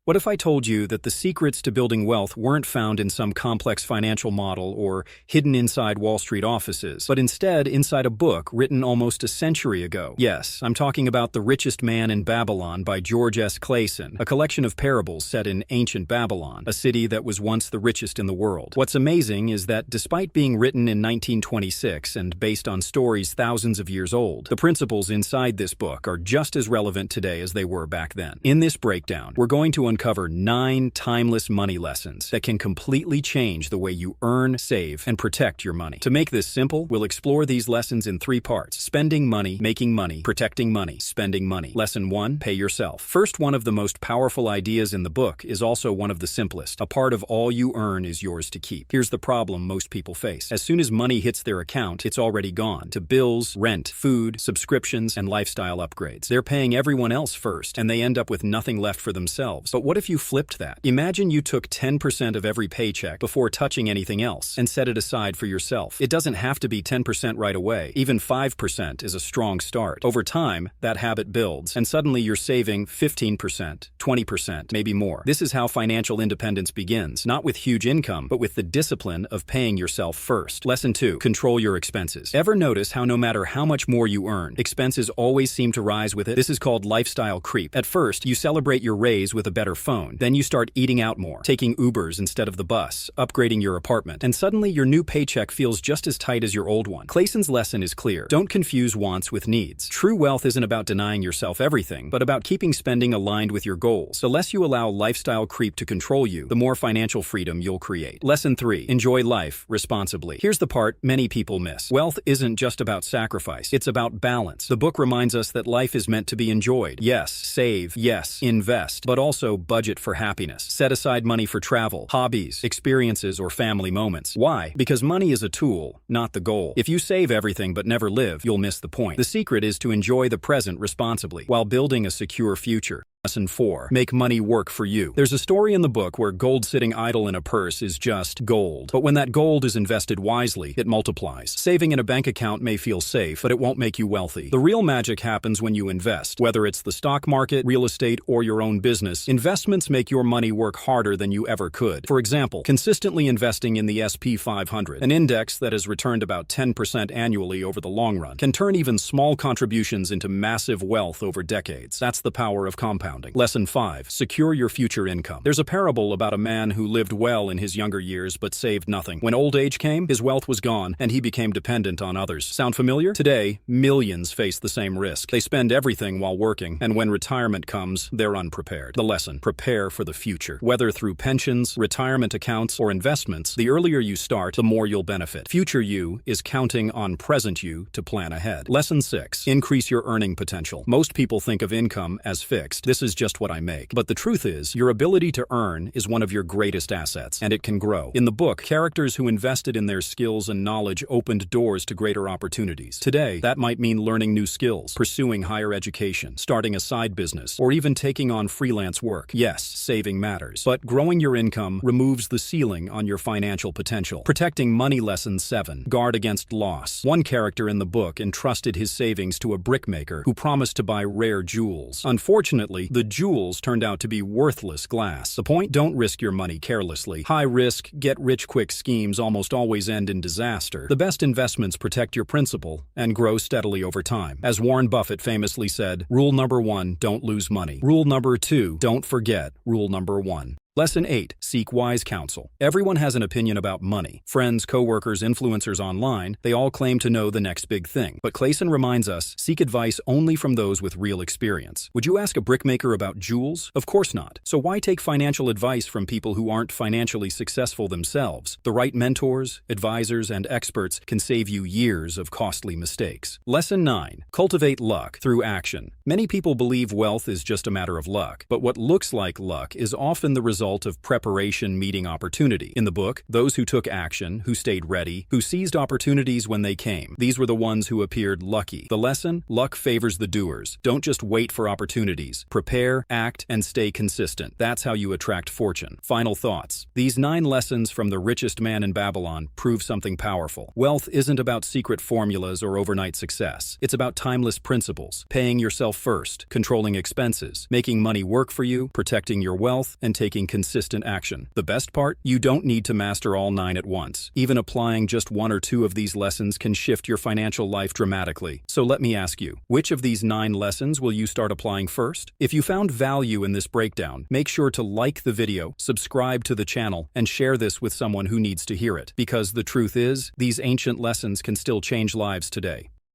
What if I told you that the secrets to building wealth weren't found in some complex financial model or hidden inside Wall Street offices, but instead inside a book written almost a century ago? Yes, I'm talking about The Richest Man in Babylon by George S. Clason, a collection of parables set in ancient Babylon, a city that was once the richest in the world. What's amazing is that despite being written in 1926 and based on stories thousands of years old, the principles inside this book are just as relevant today as they were back then. In this breakdown, we're going to uncover 9 timeless money lessons that can completely change the way you earn, save, and protect your money. To make this simple, we'll explore these lessons in 3 parts: spending money, making money, protecting money, spending money. Lesson 1, pay yourself. First, one of the most powerful ideas in the book is also one of the simplest. A part of all you earn is yours to keep. Here's the problem most people face. As soon as money hits their account, it's already gone to bills, rent, food, subscriptions, and lifestyle upgrades. They're paying everyone else first, and they end up with nothing left for themselves. But what if you flipped that? Imagine you took 10% of every paycheck before touching anything else and set it aside for yourself. It doesn't have to be 10% right away. Even 5% is a strong start. Over time, that habit builds, and suddenly you're saving 15%, 20%, maybe more. This is how financial independence begins, not with huge income, but with the discipline of paying yourself first. Lesson 2, control your expenses. Ever notice how no matter how much more you earn, expenses always seem to rise with it? This is called lifestyle creep. At first, you celebrate your raise with a better phone. Then you start eating out more, taking Ubers instead of the bus, upgrading your apartment, and suddenly your new paycheck feels just as tight as your old one. Clason's lesson is clear. Don't confuse wants with needs. True wealth isn't about denying yourself everything, but about keeping spending aligned with your goals. The less you allow lifestyle creep to control you, the more financial freedom you'll create. Lesson 3, enjoy life responsibly. Here's the part many people miss. Wealth isn't just about sacrifice. It's about balance. The book reminds us that life is meant to be enjoyed. Yes, save. Yes, invest. But also budget for happiness. Set aside money for travel, hobbies, experiences, or family moments. Why? Because money is a tool, not the goal. If you save everything but never live, you'll miss the point. The secret is to enjoy the present responsibly while building a secure future. Lesson 4, make money work for you. There's a story in the book where gold sitting idle in a purse is just gold. But when that gold is invested wisely, it multiplies. Saving in a bank account may feel safe, but it won't make you wealthy. The real magic happens when you invest. Whether it's the stock market, real estate, or your own business, investments make your money work harder than you ever could. For example, consistently investing in the S&P 500, an index that has returned about 10% annually over the long run, can turn even small contributions into massive wealth over decades. That's the power of compounding. Lesson 5, secure your future income. There's a parable about a man who lived well in his younger years but saved nothing. When old age came, his wealth was gone and he became dependent on others. Sound familiar? Today, millions face the same risk. They spend everything while working, and when retirement comes, they're unprepared. The lesson, prepare for the future. Whether through pensions, retirement accounts, or investments, the earlier you start, the more you'll benefit. Future you is counting on present you to plan ahead. Lesson 6, increase your earning potential. Most people think of income as fixed. This is just what I make. But the truth is, your ability to earn is one of your greatest assets, and it can grow. In the book, characters who invested in their skills and knowledge opened doors to greater opportunities. Today, that might mean learning new skills, pursuing higher education, starting a side business, or even taking on freelance work. Yes, saving matters, but growing your income removes the ceiling on your financial potential. Protecting money. Lesson 7, guard against loss. One character in the book entrusted his savings to a brickmaker who promised to buy rare jewels. Unfortunately, the jewels turned out to be worthless glass. The point? Don't risk your money carelessly. High-risk, get-rich-quick schemes almost always end in disaster. The best investments protect your principal and grow steadily over time. As Warren Buffett famously said, rule number 1, don't lose money. Rule number 2, don't forget rule number 1. Lesson 8, seek wise counsel. Everyone has an opinion about money. Friends, coworkers, influencers online, they all claim to know the next big thing. But Clason reminds us, seek advice only from those with real experience. Would you ask a brickmaker about jewels? Of course not. So why take financial advice from people who aren't financially successful themselves? The right mentors, advisors, and experts can save you years of costly mistakes. Lesson 9, cultivate luck through action. Many people believe wealth is just a matter of luck, but what looks like luck is often the result result of preparation meeting opportunity. In the book, those who took action, who stayed ready, who seized opportunities when they came, these were the ones who appeared lucky. The lesson? Luck favors the doers. Don't just wait for opportunities. Prepare, act, and stay consistent. That's how you attract fortune. Final thoughts. These 9 lessons from the richest man in Babylon prove something powerful. Wealth isn't about secret formulas or overnight success. It's about timeless principles. Paying yourself first, controlling expenses, making money work for you, protecting your wealth, and taking consistent action. The best part? You don't need to master all 9 at once. Even applying just 1 or 2 of these lessons can shift your financial life dramatically. So let me ask you, which of these 9 lessons will you start applying first? If you found value in this breakdown, make sure to like the video, subscribe to the channel, and share this with someone who needs to hear it. Because the truth is, these ancient lessons can still change lives today.